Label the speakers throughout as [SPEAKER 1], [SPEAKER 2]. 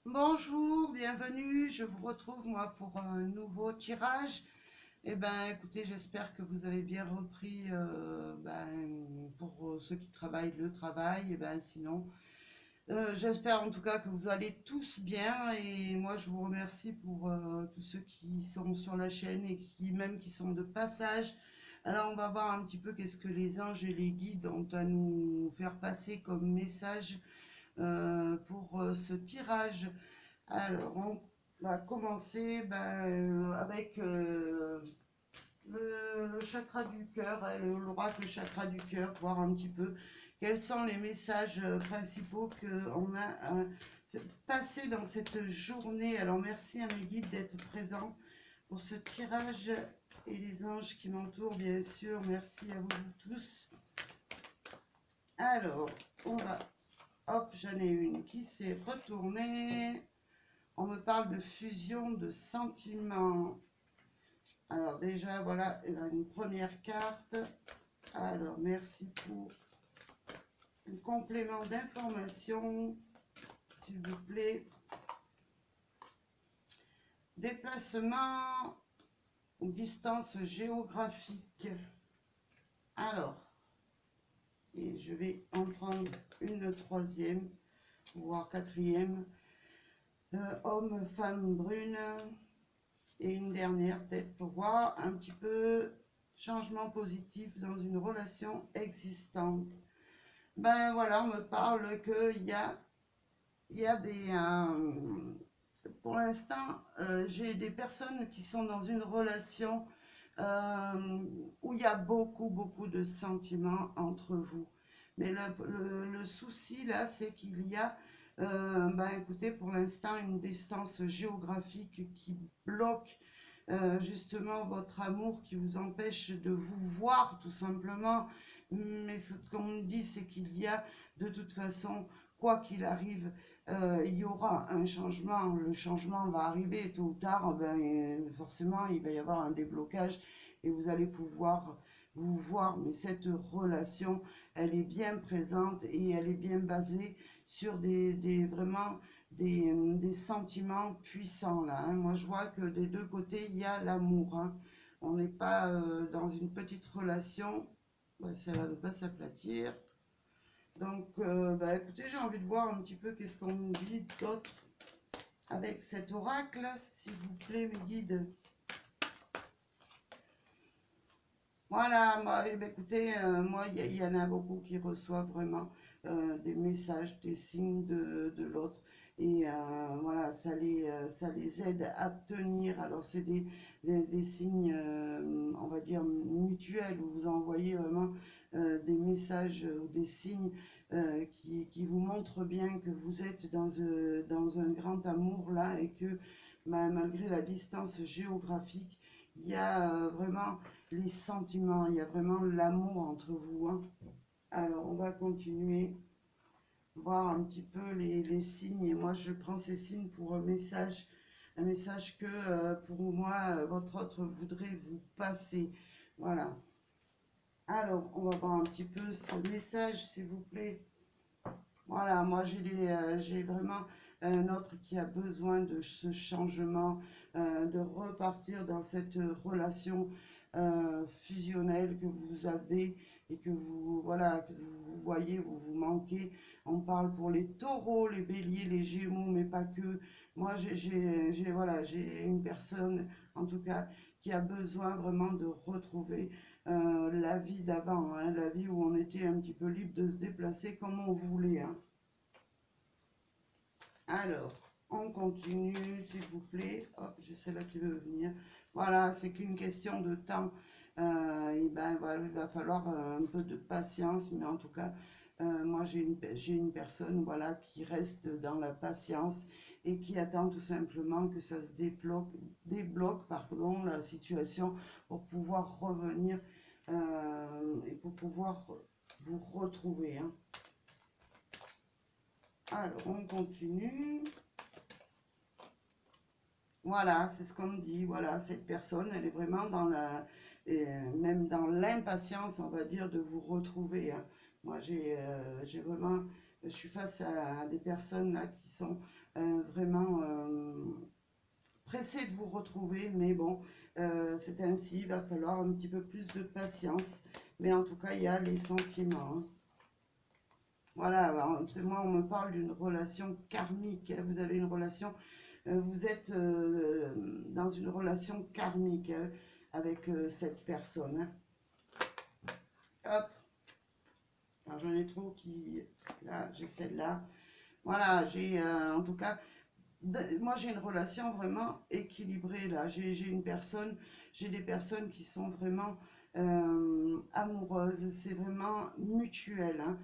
[SPEAKER 1] Bonjour, bienvenue. Je vous retrouve moi pour un nouveau tirage. Eh ben, écoutez, j'espère que vous avez bien repris. Pour ceux qui travaillent, le travail. Sinon, j'espère en tout cas que vous allez tous bien. Et moi, je vous remercie pour tous ceux qui sont sur la chaîne et qui sont de passage. Alors, on va voir un petit peu qu'est-ce que les anges et les guides ont à nous faire passer comme message pour ce tirage. Alors, on va commencer avec le chakra du cœur, l'oracle chakra du cœur, voir un petit peu quels sont les messages principaux qu'on a passés dans cette journée. Alors, merci à mes guides d'être présents pour ce tirage et les anges qui m'entourent, bien sûr. Merci à vous tous. Alors, on va... Hop, j'en ai une qui s'est retournée. On me parle de fusion de sentiments. Alors déjà, voilà une première carte. Alors, merci pour un complément d'information, s'il vous plaît. Déplacement ou distance géographique. Alors, et je vais en prendre une troisième, voire quatrième. Homme, femme brune. Et une dernière peut-être pour voir un petit peu changement positif dans une relation existante. Ben voilà, on me parle qu'il y a des... pour l'instant, j'ai des personnes qui sont dans une relation où il y a beaucoup de sentiments entre vous. Mais le souci là, c'est qu'il y a, écoutez, pour l'instant, une distance géographique qui bloque justement votre amour, qui vous empêche de vous voir tout simplement. Mais ce qu'on me dit, c'est qu'il y a de toute façon, quoi qu'il arrive, il y aura un changement. Le changement va arriver tôt ou tard. Forcément, il va y avoir un déblocage et vous allez pouvoir vous voir. Mais cette relation, elle est bien présente et elle est bien basée sur vraiment des sentiments puissants là, hein. Moi, je vois que des deux côtés, il y a l'amour, hein. On n'est pas dans une petite relation. Ouais, ça ne veut pas s'aplatir. Donc, écoutez, j'ai envie de voir un petit peu qu'est-ce qu'on nous dit d'autre avec cet oracle, s'il vous plaît, mes guides. Voilà, moi, écoutez, moi, il y en a beaucoup qui reçoivent vraiment des messages, des signes de l'autre. Et voilà, ça les aide à tenir. Alors, c'est des signes, on va dire, mutuels, où vous envoyez vraiment des messages ou des signes qui vous montrent bien que vous êtes dans un grand amour là et que malgré la distance géographique, il y a vraiment les sentiments, il y a vraiment l'amour entre vous, hein. Alors, on va continuer, voir un petit peu les signes. Et moi, je prends ces signes pour un message que pour moi, votre autre voudrait vous passer. Voilà. Alors, on va voir un petit peu ce message, s'il vous plaît. Voilà, moi j'ai vraiment un autre qui a besoin de ce changement, de repartir dans cette relation fusionnelle que vous avez et que vous, voilà, que vous voyez, vous manquez. On parle pour les taureaux, les béliers, les gémeaux, mais pas que. Moi voilà, j'ai une personne, en tout cas, qui a besoin vraiment de retrouver la vie d'avant, hein, la vie où on était un petit peu libre de se déplacer comme on voulait, hein. Alors, on continue, s'il vous plaît. Hop, j'ai celle-là qui veut venir. Voilà, c'est qu'une question de temps. Et ben voilà, il va falloir un peu de patience, mais en tout cas, moi j'ai une personne voilà qui reste dans la patience et qui attend tout simplement que ça se débloque pardon, la situation pour pouvoir revenir et pour pouvoir vous retrouver, hein. Alors, on continue. Voilà, c'est ce qu'on me dit. Voilà, cette personne, elle est vraiment dans même dans l'impatience, on va dire, de vous retrouver, hein. Moi, j'ai vraiment, je suis face à des personnes là qui sont vraiment j'essaie de vous retrouver, mais bon, c'est ainsi, il va falloir un petit peu plus de patience. Mais en tout cas, il y a les sentiments, hein. Voilà, alors, moi, on me parle d'une relation karmique, hein. Vous avez une relation, vous êtes dans une relation karmique, hein, avec cette personne, hein. Hop, alors j'en ai trop qui... Là, j'ai celle-là. Voilà, j'ai en tout cas... Moi, j'ai une relation vraiment équilibrée là. J'ai une personne, j'ai des personnes qui sont vraiment amoureuses. C'est vraiment mutuel, hein.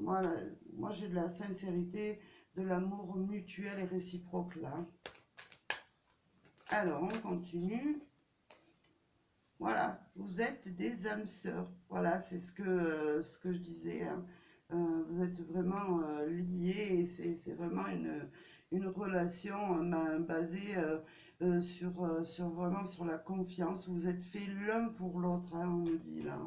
[SPEAKER 1] Voilà, moi, j'ai de la sincérité, de l'amour mutuel et réciproque là. Alors, on continue. Voilà, vous êtes des âmes sœurs. Voilà, c'est ce que je disais, hein. Vous êtes vraiment liés et c'est vraiment une relation basée sur vraiment sur la confiance. Vous êtes faits l'un pour l'autre, hein, on me dit là.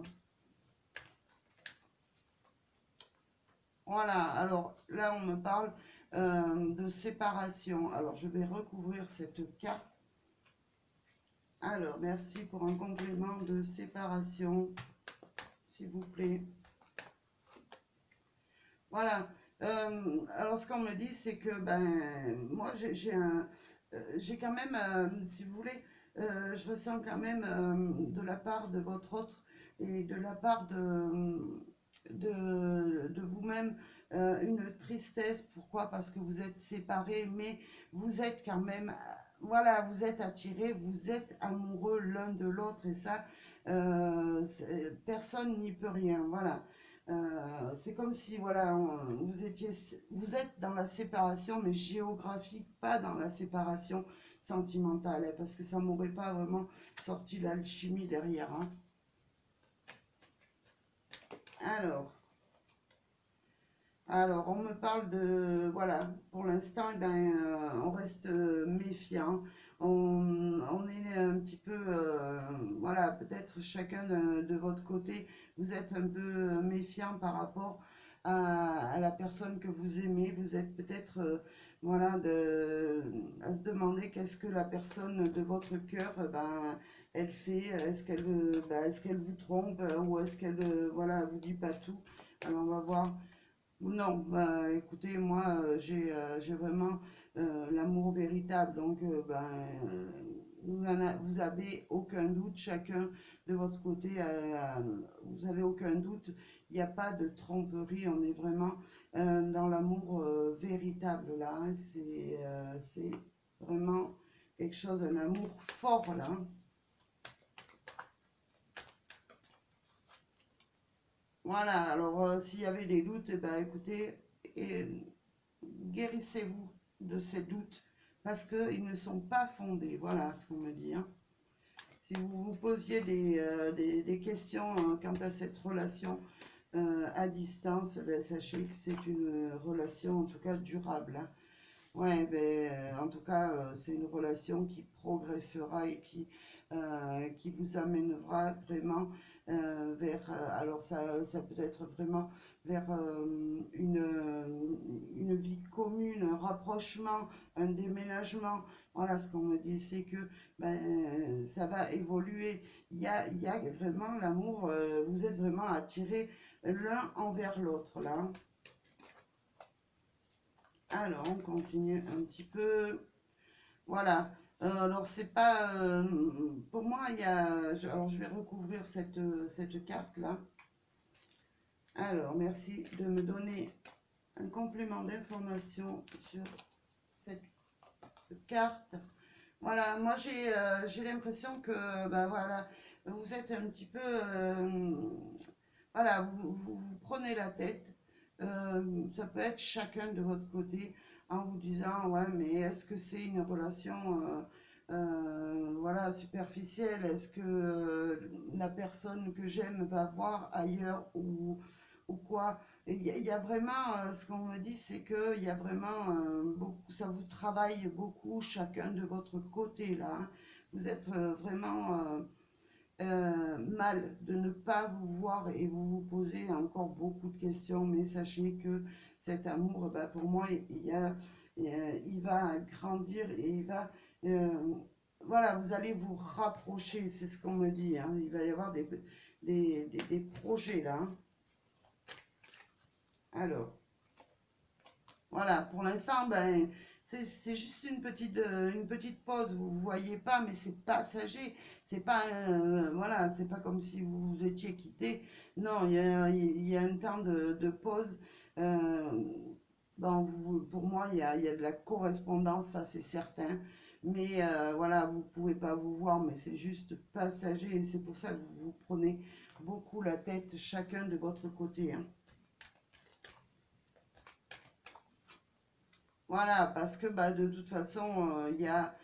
[SPEAKER 1] Voilà, alors là on me parle de séparation. Alors je vais recouvrir cette carte. Alors, merci pour un complément de séparation, s'il vous plaît. Voilà. Alors, ce qu'on me dit, c'est que, ben, moi, j'ai quand même, si vous voulez, je ressens quand même de la part de votre autre et de la part de vous-même une tristesse. Pourquoi? Parce que vous êtes séparés, mais vous êtes quand même, voilà, vous êtes attirés, vous êtes amoureux l'un de l'autre et ça, personne n'y peut rien. Voilà. C'est comme si, voilà, vous êtes dans la séparation, mais géographique, pas dans la séparation sentimentale, hein, parce que ça m'aurait pas vraiment sorti l'alchimie derrière, hein. Alors, alors, on me parle de, voilà, pour l'instant, eh ben, on reste méfiant. On est un petit peu, voilà, peut-être chacun de votre côté, vous êtes un peu méfiant par rapport à la personne que vous aimez. Vous êtes peut-être, voilà, à se demander qu'est-ce que la personne de votre cœur, ben, elle fait. Est-ce qu'elle vous trompe ou est-ce qu'elle, voilà, vous dit pas tout. Alors, on va voir. Non, bah, écoutez, moi, j'ai vraiment l'amour véritable. Donc, vous avez aucun doute, chacun de votre côté, vous avez aucun doute. Il n'y a pas de tromperie. On est vraiment dans l'amour véritable là, hein. C'est vraiment quelque chose, un amour fort là, hein. Voilà, alors s'il y avait des doutes, eh ben, écoutez, guérissez-vous de ces doutes parce qu'ils ne sont pas fondés. Voilà ce qu'on me dit, hein. Si vous vous posiez des questions quant à cette relation à distance, ben, sachez que c'est une relation en tout cas durable, hein. Ouais, ben, en tout cas, c'est une relation qui progressera et qui vous amènera vraiment vers, alors ça peut être vraiment vers une vie commune, un rapprochement, un déménagement. Voilà ce qu'on me dit, c'est que ben, ça va évoluer. Il y a vraiment l'amour, vous êtes vraiment attirés l'un envers l'autre là, hein. Alors, on continue un petit peu. Voilà. Alors, c'est pas... pour moi, il y a... alors, je vais recouvrir cette carte-là. Alors, merci de me donner un complément d'information sur cette carte. Voilà, moi, j'ai l'impression que, ben voilà, vous êtes un petit peu... voilà, vous prenez la tête. Ça peut être chacun de votre côté en vous disant, ouais, mais est-ce que c'est une relation voilà, superficielle? Est-ce que la personne que j'aime va voir ailleurs ou quoi? Il y a vraiment, ce qu'on me dit, c'est qu'il y a vraiment beaucoup, ça vous travaille beaucoup chacun de votre côté là, hein. Vous êtes vraiment mal de ne pas vous voir et vous vous posez encore beaucoup de questions, mais sachez que cet amour, bah, pour moi, il va grandir et il va voilà, vous allez vous rapprocher, c'est ce qu'on me dit, hein. Il va y avoir des projets là, hein. Alors, voilà, pour l'instant, ben, c'est juste une petite pause, vous ne voyez pas, mais c'est passager. C'est pas, voilà, c'est pas comme si vous vous étiez quitté. Non, il y a un temps de pause. Euh, bon, pour moi, il y a de la correspondance, ça c'est certain. Mais voilà, vous ne pouvez pas vous voir, mais c'est juste passager. Et c'est pour ça que vous vous prenez beaucoup la tête, chacun de votre côté, hein. Voilà, parce que bah, de toute façon, il y a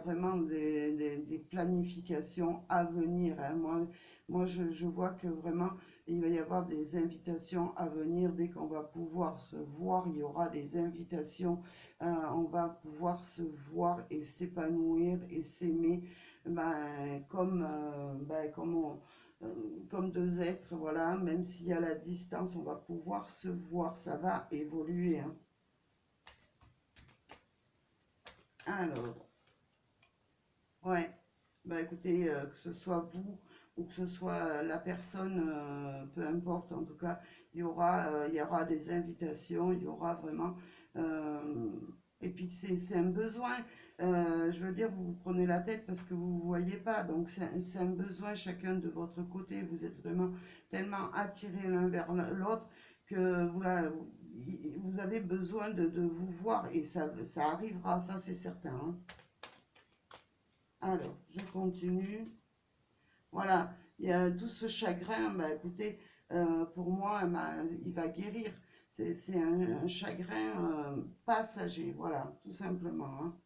[SPEAKER 1] vraiment des planifications à venir, hein. Moi je vois que vraiment, il va y avoir des invitations à venir dès qu'on va pouvoir se voir. Il y aura des invitations, on va pouvoir se voir et s'épanouir et s'aimer ben, euh, comme deux êtres, voilà. Même s'il y a la distance, on va pouvoir se voir, ça va évoluer, hein. Alors, ouais, bah écoutez, que ce soit vous ou que ce soit la personne, peu importe, en tout cas, il y aura des invitations, il y aura vraiment, euh, et puis c'est un besoin, je veux dire, vous vous prenez la tête parce que vous ne voyez pas, donc c'est un besoin chacun de votre côté, vous êtes vraiment tellement attirés l'un vers l'autre que voilà, vous avez besoin de vous voir et ça arrivera, ça c'est certain, hein. Alors, je continue. Voilà, il y a tout ce chagrin, bah, écoutez, pour moi, bah, il va guérir. C'est un chagrin passager, voilà, tout simplement, hein.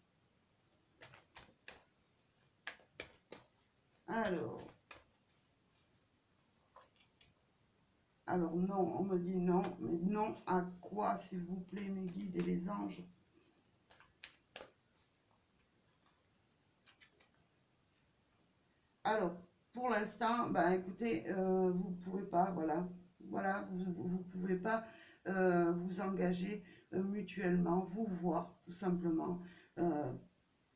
[SPEAKER 1] Alors, alors non, on me dit non, mais non à quoi, s'il vous plaît, mes guides et les anges? Alors, pour l'instant, bah, écoutez, vous ne pouvez pas, voilà, voilà, vous ne pouvez pas vous engager mutuellement, vous voir, tout simplement. Euh,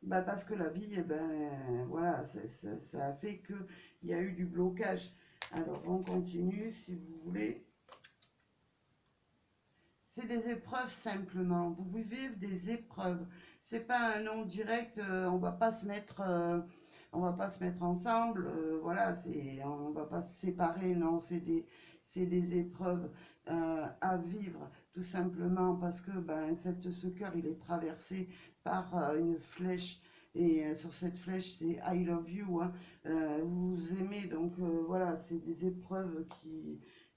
[SPEAKER 1] Bah, parce que la vie, eh ben, voilà, ça a fait qu'il y a eu du blocage. Alors, on continue, si vous voulez. C'est des épreuves simplement. Vous vivez des épreuves. C'est pas un nom direct. On va pas se mettre ensemble. Voilà, on va pas se séparer. Non, c'est des épreuves à vivre tout simplement parce que ben ce cœur il est traversé par une flèche. Et sur cette flèche, c'est I love you, hein. Vous vous aimez, donc voilà, c'est des épreuves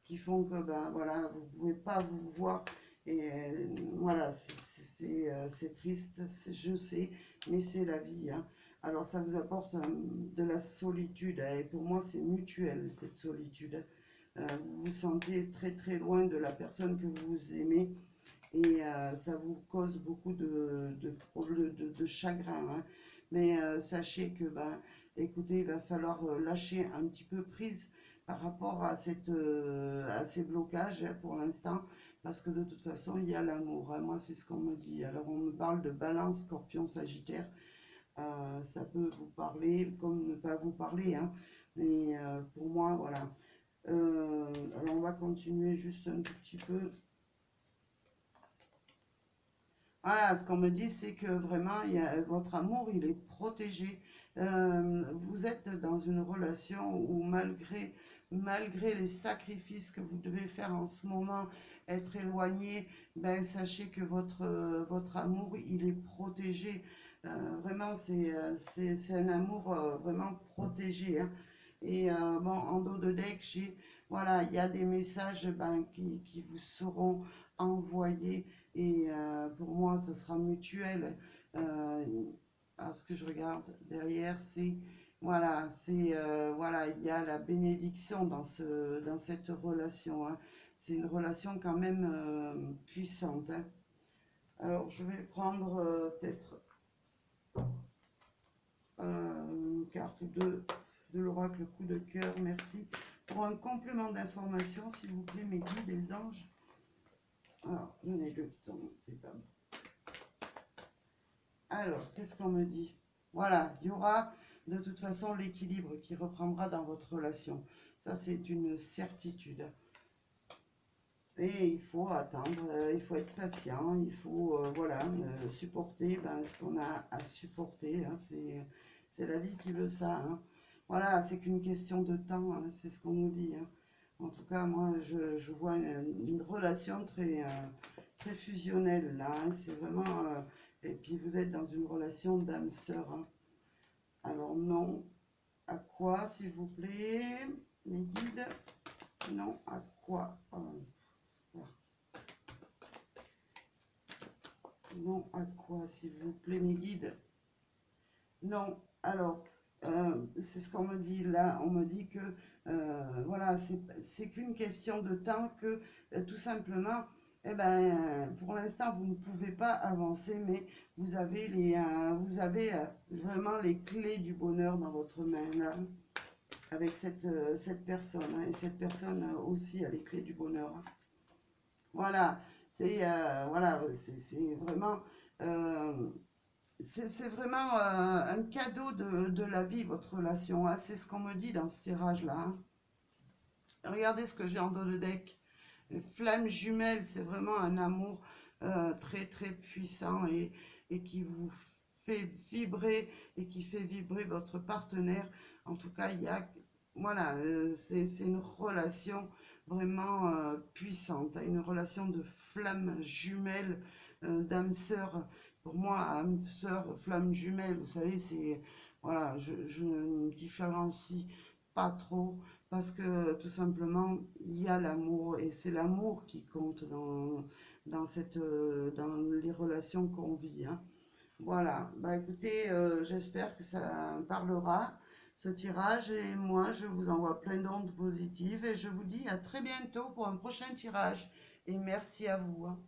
[SPEAKER 1] qui font que ben voilà, vous pouvez pas vous voir et voilà, c'est triste, je sais, mais c'est la vie, hein. Alors ça vous apporte de la solitude, hein, et pour moi c'est mutuel cette solitude. Vous vous sentez très très loin de la personne que vous aimez et ça vous cause beaucoup de chagrin, hein. Mais sachez que, ben, écoutez, il va falloir lâcher un petit peu prise par rapport à à ces blocages, hein, pour l'instant, parce que de toute façon, il y a l'amour, hein. Moi, c'est ce qu'on me dit. Alors, on me parle de balance, scorpion, sagittaire. Ça peut vous parler comme ne pas vous parler, hein. Mais pour moi, voilà. Alors, on va continuer juste un tout petit peu. Voilà, ce qu'on me dit, c'est que vraiment, votre amour, il est protégé. Vous êtes dans une relation où malgré les sacrifices que vous devez faire en ce moment, être éloigné, ben, sachez que votre amour, il est protégé. Vraiment, c'est un amour vraiment protégé, hein. Et bon, en dos de deck, voilà, il y a des messages ben, qui vous seront envoyés et pour moi, ce sera mutuel. Alors, ce que je regarde derrière, voilà, il y a la bénédiction dans cette relation, hein. C'est une relation quand même puissante, hein. Alors, je vais prendre peut-être une carte de l'oracle coup de cœur. Merci. Pour un complément d'information, s'il vous plaît, mes guides, les anges. Alors, j'en ai deux qui tombent, c'est pas bon. Alors, qu'est-ce qu'on me dit? Voilà, il y aura de toute façon l'équilibre qui reprendra dans votre relation. Ça, c'est une certitude. Et il faut attendre, il faut être patient, il faut voilà, supporter ce qu'on a à supporter. Hein, c'est la vie qui veut ça. Hein. Voilà, c'est qu'une question de temps, hein, c'est ce qu'on nous dit. Hein. En tout cas, moi, je vois une relation très fusionnelle là. Hein, c'est vraiment. Et puis vous êtes dans une relation d'âme-sœur. Hein. Alors, non. À quoi, s'il vous plaît, mes guides? Non, à quoi? Non, à quoi, s'il vous plaît, mes guides? Non, alors, c'est ce qu'on me dit là. On me dit que, voilà, c'est qu'une question de temps que, tout simplement, eh ben, pour l'instant, vous ne pouvez pas avancer, mais vous avez vraiment les clés du bonheur dans votre main, là, avec cette personne. Hein, et cette personne aussi a les clés du bonheur. Hein. Voilà, voilà, c'est vraiment, euh, c'est vraiment un cadeau de la vie, votre relation. Hein. C'est ce qu'on me dit dans ce tirage-là. Hein. Regardez ce que j'ai en dos de deck. Flamme jumelle, c'est vraiment un amour très puissant et qui vous fait vibrer et qui fait vibrer votre partenaire. En tout cas, il y a, voilà, c'est une relation vraiment puissante, hein, une relation de flamme jumelle, d'âme sœur. Pour moi, âme sœur, flamme jumelle, vous savez, c'est, voilà, je ne différencie pas trop parce que tout simplement, il y a l'amour et c'est l'amour qui compte dans les relations qu'on vit. Hein. Voilà, bah écoutez, j'espère que ça parlera ce tirage et moi je vous envoie plein d'ondes positives et je vous dis à très bientôt pour un prochain tirage et merci à vous. Hein.